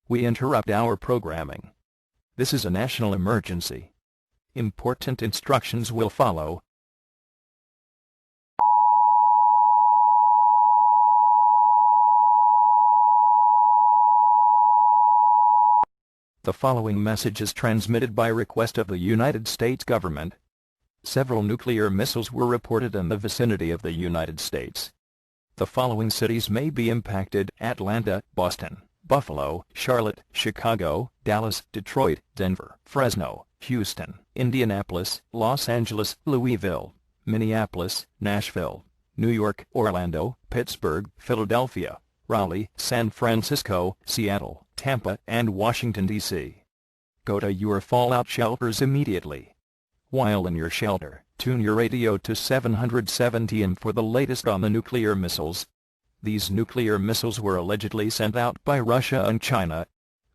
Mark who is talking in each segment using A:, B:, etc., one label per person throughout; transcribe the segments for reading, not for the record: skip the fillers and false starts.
A: We interrupt our programming. This is a national emergency. Important instructions will follow. The following message is transmitted by request of the United States government. Several nuclear missiles were reported in the vicinity of the United States. The following cities may be impacted: Atlanta, Boston, Buffalo, Charlotte, Chicago, Dallas, Detroit, Denver, Fresno, Houston, Indianapolis, Los Angeles, Louisville, Minneapolis, Nashville, New York, Orlando, Pittsburgh, Philadelphia, Raleigh, San Francisco, Seattle, Tampa, and Washington, D.C. Go to your fallout shelters immediately. While in your shelter, tune your radio to 770 AM for the latest on the nuclear missiles. These nuclear missiles were allegedly sent out by Russia and China.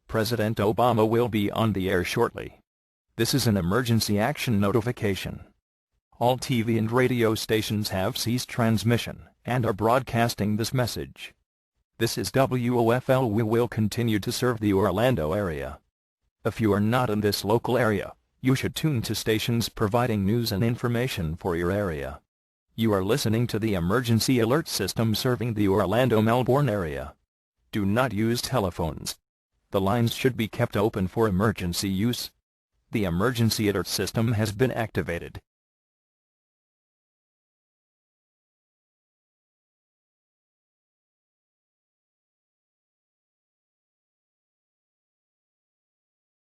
A: President Obama will be on the air shortly. This is an emergency action notification. All TV and radio stations have ceased transmission and are broadcasting this message. This is WOFL. We will continue to serve the Orlando area. If you are not in this local area, you should tune to stations providing news and information for your area. You are listening to the emergency alert system serving the Orlando-Melbourne area. Do not use telephones. The lines should be kept open for emergency use. The emergency alert system has been activated.